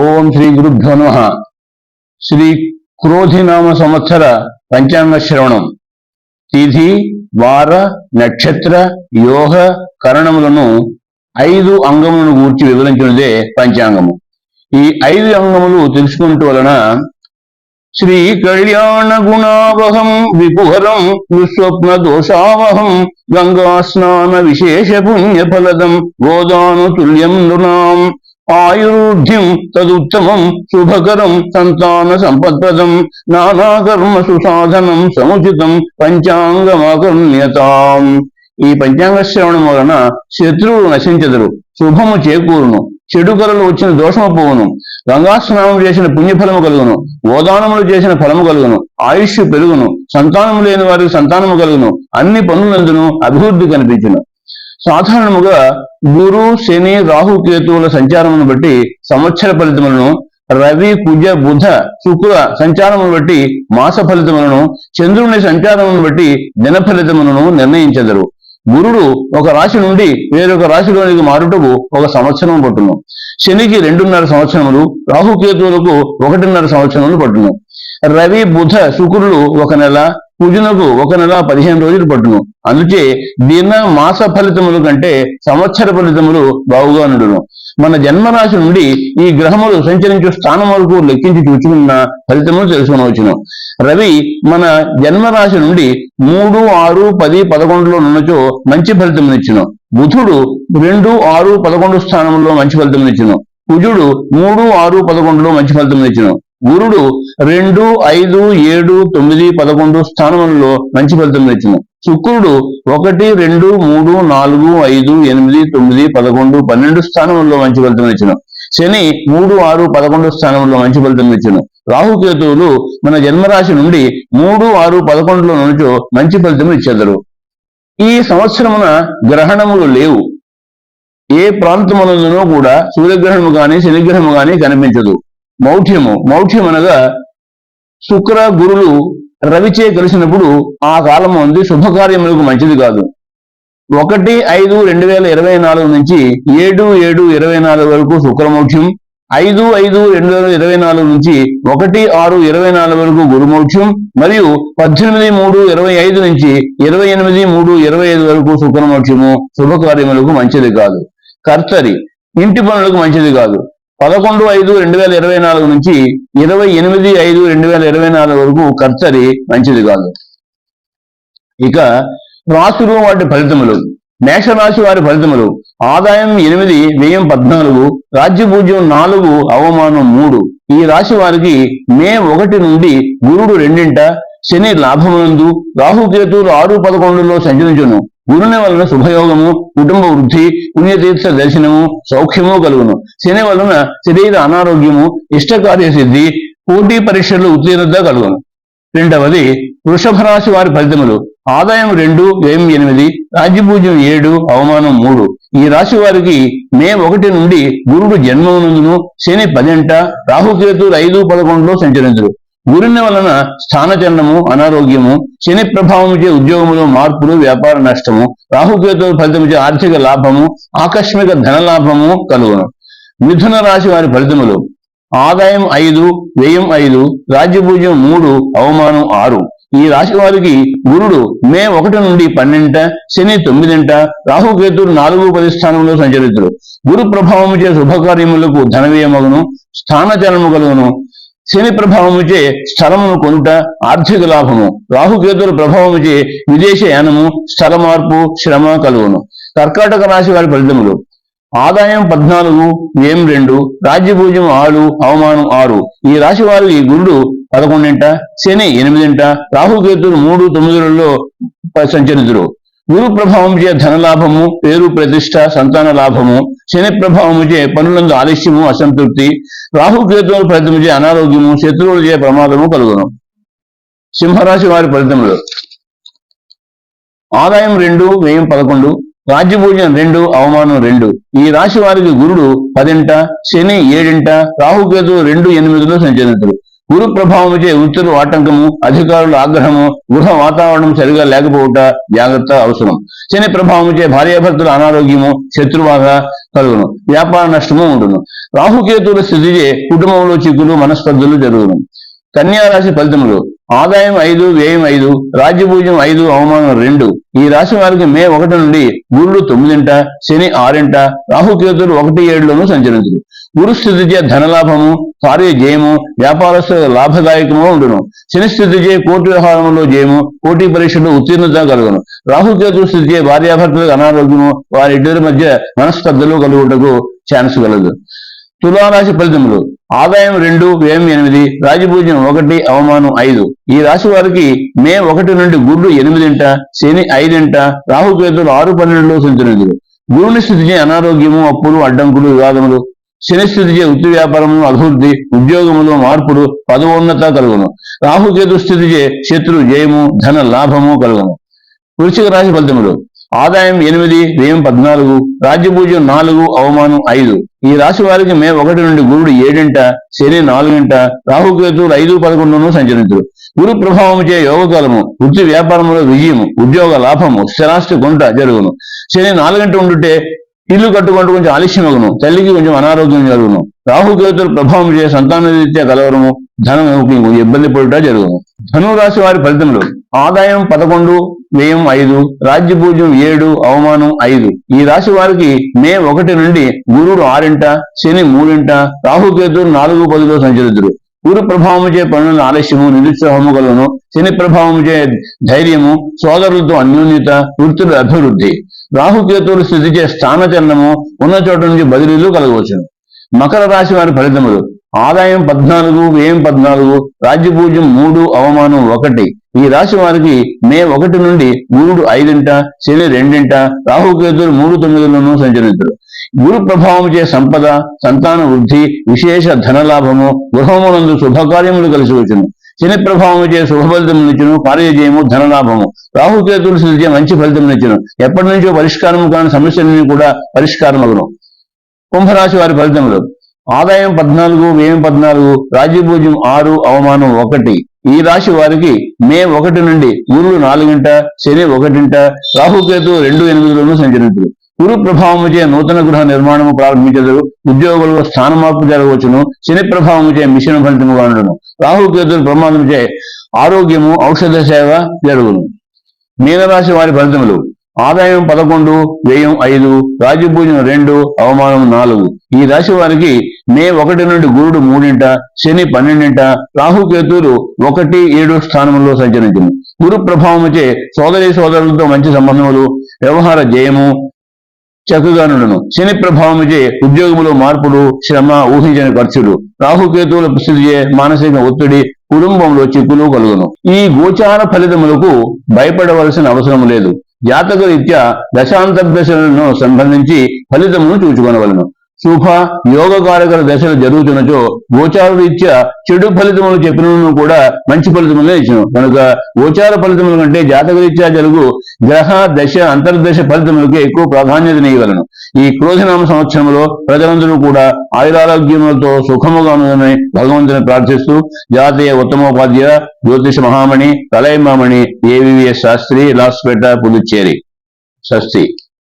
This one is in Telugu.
ఓం శ్రీ గురుభ్యో నమః. శ్రీ క్రోధినామ సంవత్సర పంచాంగ శ్రవణం. తిథి, వార, నక్షత్ర, యోగ, కరణములను 5 అంగములను గూర్చి వివరించినదే పంచాంగము. ఈ 5 అంగములు తెలుసుకుంటూ వలన శ్రీ కళ్యాణ గుణావహం విపుహరం విస్వప్న దోషావహం గంగా స్నాన విశేష పుణ్య ఫలదం గోదాను తుల్యం నృణాం ఆయుర్ధ్యం తదుత్తమం శుభకరం సంతాన సంపత్ప్రదం నానాకర్మ సుసాధనం సముచితం పంచాంగమాకర్ణ్యతాం. ఈ పంచాంగ శ్రవణం వలన శత్రువులు నశించెదరు, శుభము చేకూరును, చెడు కలలు వచ్చిన దోషము పోవును, గంగాస్నానం చేసిన పుణ్యఫలము కలుగును, గోదానములు చేసిన ఫలము కలుగును, ఆయుష్ పెరుగును, సంతానము లేని వారికి సంతానము కలుగును, అన్ని పనులందును అభివృద్ధి కనిపించును. సాధారణముగా గురు, శని, రాహు, కేతువుల సంచారమును బట్టి సంవత్సర ఫలితములను, రవి, కుజ, బుధ, శుక్ర సంచారమును బట్టి మాస ఫలితములను, చంద్రుని సంచారమును బట్టి దిన ఫలితములను నిర్ణయించెదరు. గురుడు ఒక రాశి నుండి వేరొక రాశిలోనికి మారుటకు 1 సంవత్సరం పట్టును. శనికి 2.5 సంవత్సరములు, రాహుకేతువులకు 1.5 సంవత్సరములు పట్టును. రవి, బుధ, శుక్రులు 1 నెల, కుజునకు 1 నెల 15 రోజులు పట్టును. అందుచే దిన మాస ఫలితములు కంటే సంవత్సర ఫలితములు బాగుగా నుండును. మన జన్మరాశి నుండి ఈ గ్రహములు సంచరించు స్థానం వరకు లెక్కించి చూచుకున్న ఫలితములు తెలుసుకునవచ్చును. రవి మన జన్మరాశి నుండి 3, 6, 10, 11లో ఉన్నచో మంచి ఫలితమునిచ్చును. బుధుడు 2, 6, 11 స్థానంలో మంచి ఫలితమునిచ్చును. కుజుడు 3, 6, 11లో మంచి ఫలితమునిచ్చును. గురుడు 2, 5, 7, 9, 11 స్థానములలో మంచి ఫలితం ఇచ్చును. శుక్రుడు 1, 2, 3, 4, 5, 8, 9, 11, 12 స్థానములలో మంచి ఫలితం ఇచ్చును. శని 3, 6, 11 స్థానంలో మంచి ఫలితం ఇచ్చును. రాహుకేతువులు మన జన్మరాశి నుండి 3, 6, 11లో నుంచో మంచి ఫలితం ఇచ్చేదరు. ఈ సంవత్సరమున గ్రహణములు లేవు. ఏ ప్రాంతమునందునో కూడా సూర్యగ్రహణము గాని శనిగ్రహము గాని కనిపించదు. మౌఢ్యం అనగా శుక్ర గురులు రవిచే కలిసినప్పుడు ఆ కాలం ఉంది శుభకార్యములకు మంచిది కాదు. 1/5/2024 నుంచి 7/7/24 వరకు శుక్రమౌఢ్యం, 5/5/2024 నుంచి 1/6/24 వరకు గురుమౌఢ్యం మరియు 18/3/25 నుంచి 28/3/25 వరకు శుక్రమౌఢ్యము శుభకార్యములకు మంచిది కాదు. కర్తరి ఇంటి పనులకు మంచిది కాదు. 11/5/2024 నుంచి 28/5/2024 వరకు కర్తరి మంచిది కాదు. ఇక రాశులు వాటి ఫలితములు. మేషరాశి వారి ఫలితములు: ఆదాయం 8, వ్యయం 14, రాజ్యపూజ్యం 4, అవమానం 3. ఈ రాశి వారికి మే 1 నుండి గురుడు 2ంట, శని లాభమునందు, రాహుకేతువులు 6, 11లో సంచరించును. గురుని వలన శుభయోగము, కుటుంబ వృద్ధి, పుణ్యతీర్థ దర్శనము, సౌఖ్యము కలుగును. శని వలన శరీర అనారోగ్యము, ఇష్టకార్య సిద్ధి, పోటీ పరీక్షలు ఉత్తీర్ణత కలుగును. 2వది వృషభ రాశి వారి ఫలితములు: ఆదాయం 2, వ్యయం 8, రాజ్యపూజ్యం 7, అవమానం 3. ఈ రాశి వారికి మే 1 నుండి గురుడు జన్మమునందును, శని 10ంట, రాహుకేతువులు 5, 11లో సంచరించురు. గురుని వలన స్థానచలనము, అనారోగ్యము, శని ప్రభావముచే ఉద్యోగములో మార్పులు, వ్యాపార నష్టము, రాహుకేతువుల ఫలితముచే ఆర్థిక లాభము, ఆకస్మిక ధనలాభము కలుగును. మిథున రాశి వారి ఫలితములు: ఆదాయం 5, వ్యయం 5, రాజ్యపూజ్యం 3, అవమానం 6. ఈ రాశి వారికి గురుడు మే 1 నుండి 12ంట, శని 9ంట, రాహుకేతువులు 4, 10 స్థానంలో సంచరితులు. గురు ప్రభావముచే శుభకార్యములకు ధనవ్యయమగును, స్థానచలనము కలుగును. శని ప్రభావముచే స్థలమును కొనుట, ఆర్థిక లాభము, రాహుకేతువుల ప్రభావముచే విదేశయానము, స్థల మార్పు, శ్రమ కలుగును. కర్కాటక రాశి వారి ఫలితములు: ఆదాయం 14, వ్యయం 2, రాజ్యపూజ్యం 6, అవమానం 6. ఈ రాశి వారికి గురుడు 11ంట, శని 8ంట, రాహుకేతువులు 3, 9లలో సంచరితులు. గురు ప్రభావముచే ధనలాభము, పేరు ప్రతిష్ట, సంతాన లాభము, శని ప్రభావముచే పనులందు ఆలస్యము, అసంతృప్తి, రాహుకేతువుల ఫలితముచే అనారోగ్యము, శత్రువులచే ప్రమాదము కలుగును. సింహరాశి వారి ఫలితములు: ఆదాయం 2, వ్యయం 11, రాజ్యపూజ్యం 2, అవమానం 2. ఈ రాశి వారికి గురుడు 10ంట, శని 7ంట, రాహుకేతువు 2, 8లో సంచరించురు. గురు ప్రభావముచే వృత్తులు ఆటంకము, అధికారుల ఆగ్రహము, గృహ వాతావరణం సరిగా లేకపోవట జాగ్రత్త అవసరం. శని ప్రభావముచే భార్యాభర్తల అనారోగ్యము, శత్రుబాధ కలుగును, వ్యాపార నష్టము ఉండును. రాహుకేతువుల స్థితిచే కుటుంబంలో చిక్కులు, మనస్పర్ధలు జరుగును. కన్యా రాశి ఫలితములు. ఆదాయం 5, వ్యయం 5, రాజ్యభూజ్యం 5, అవమానం 2. ఈ రాశి వారికి మే 1 నుండి గురుడు 9ంట, శని 6ంట, రాహుకేతులు 1, 7లోనూ సంచరించుడు. గురు స్థితిచే ధనలాభము, కార్య జయము, వ్యాపారస్తుల లాభదాయకము ఉండును. శని స్థితిచే కోర్టు వ్యవహారంలో జయము, పోటీ పరీక్షలు ఉత్తీర్ణత కలుగును. రాహుకేతు స్థితిచే భార్యాభర్తలకు అనారోగ్యము, వారిద్దరి మధ్య మనస్పర్ధలు కలుగుటకు ఛాన్స్ కలదు. తులారాశి ఫలితములు. ఆదాయం 2, వ్యయం 8, రాజభూజ్యం 1, అవమానం 5. ఈ రాశి వారికి మే 1 నుండి గురుడు 8ంట, శని 5ంట, రాహుకేతులు 6, 12లో సంచరించుడు. గురుని స్థితిచే అనారోగ్యము, అప్పులు, అడ్డంకులు, వివాదములు. శని స్థితిచే వృత్తి వ్యాపారము, అభివృద్ధి, ఉద్యోగములు, మార్పులు, పదవోన్నత కలుగును. రాహుకేతు స్థితిచే శత్రు జయము, ధన లాభము కలుగును. వృశ్చిక రాశి ఫలితములు. ఆదాయం 8, వ్యయం 14, రాజ్యభూజ్యం 4, అవమానం 5. ఈ రాశి వారికి మే 1 నుండి గురుడు 7ంట, శని 4ంట, రాహుకేతువులు 5, 11లోనూ సంచరించుడు. గురు ప్రభావముచే యోగకాలము, వృత్తి వ్యాపారములో విజయము, ఉద్యోగ లాభము, స్థిరాస్తి కొంట జరుగును. శని 4ంట ఉండుంటే ఇల్లు కట్టుకుంటూ కొంచెం ఆలస్యమగును, తల్లికి కొంచెం అనారోగ్యం జరుగును. రాహుకేతుల ప్రభావం చే సంతానరీత్యా కలవరము, ధనం ఇబ్బంది పడుట జరుగును. ధనురాశి వారి ఫలితములు. ఆదాయం 11, వ్యయం 5, రాజ్యభూజ్యం 7, అవమానం 5. ఈ రాశి వారికి మే 1 నుండి గురుడు 6ంట, శని 3ంట, రాహుకేతులు 4, 10లో సంచరితుడు. గురు ప్రభావముచే పనుల ఆలస్యము, నిరుత్సాహము కలుగును. శని ప్రభావముచే ధైర్యము, సోదరులతో అన్యోన్యత, వృత్తుల అభివృద్ధి. రాహుకేతువుల స్థితిచే స్థానచలనము, ఉన్న చోట నుంచి బదిలీలు కలగవచ్చును. మకర రాశి వారి ఫలితములు. ఆదాయం 14, వ్యయం 14, రాజ్యభూజ్యం 3, అవమానం 1. ఈ రాశి వారికి మే 1 నుండి గురుడు 5ంట, శని 2ంట, రాహుకేతులు 3, 9లోనూ సంచరించుడు. గురు ప్రభావముచే సంపద, సంతాన వృద్ధి, విశేష ధనలాభము, గృహమునందు శుభకార్యములు కలిసి వచ్చును. శని ప్రభావముచే శుభ ఫలితమునిచ్చును, కార్యజయము, ధనలాభము. రాహుకేతువుల స్థితిచే మంచి ఫలితమునిచ్చును. ఎప్పటి నుంచో పరిష్కారము కాని సమస్యలన్నీ కూడా పరిష్కారమగును. కుంభరాశి వారి ఫలితములు. ఆదాయం 14, వ్యయం 14, రాజ్యభూజ్యం 6, అవమానం 1. ఈ రాశి వారికి మే 1 నుండి గురుడు 4ంట, శని 1ంట, రాహుకేతు 2, 8లోనూ సంచరించుడు. గురు ప్రభావముచే నూతన గృహ నిర్మాణము ప్రారంభించదు, ఉద్యోగులలో స్థాన మార్పు జరగవచ్చును. శని ప్రభావముచే మిశ్రమ ఫలితముగా ఉండను. రాహుకేతుల ప్రమాదముచే ఆరోగ్యము, ఔషధ సేవ జరుగును. మీనరాశి వారి ఫలితములు. ఆదాయం 11, వ్యయం 5, రాజ్యభూజ్యం 2, అవమానం 4. ఈ రాశి వారికి మే 1 నుండి గురుడు 3ంట, శని 12ంట, రాహుకేతువులు 1, 7 స్థానంలో సంచరించును. గురు ప్రభావముచే సోదరులతో మంచి సంబంధములు, వ్యవహార జయము చక్కగా నుండును. శని ప్రభావముచే ఉద్యోగములో మార్పులు, శ్రమ, ఊహించని ఖర్చులు. రాహుకేతువుల స్థితిచే మానసిక ఒత్తిడి, కుటుంబంలో చిక్కులు కలుగును. ఈ గోచార ఫలితములకు భయపడవలసిన అవసరం లేదు. జాతక రీత్యా దశాంతర్దశలను సంబంధించి ఫలితమును చూచుకొనవలను. శుభ యోగకారక దశలు జరుగుతున్నచో గోచార రీత్యా చెడు ఫలితములు చెప్పినను కూడా మంచి ఫలితములే ఇచ్చును. కనుక గోచార ఫలితముల కంటే జాతక రీత్యా జరుగు గ్రహ దశ అంతర్దశ ఫలితములకి ఎక్కువ ప్రాధాన్యతనివ్వగలను. ఈ క్రోధనామ సంవత్సరంలో ప్రజలందరూ కూడా ఆయురారోగ్యములతో సుఖముగా ఉందని భగవంతుని ప్రార్థిస్తూ జాతీయ ఉత్తమోపాధ్యాయ జ్యోతిష మహామణి కలైమామణి AVVS శాస్త్రి, లాస్పేట, పుదుచ్చేరి. స్వస్తి.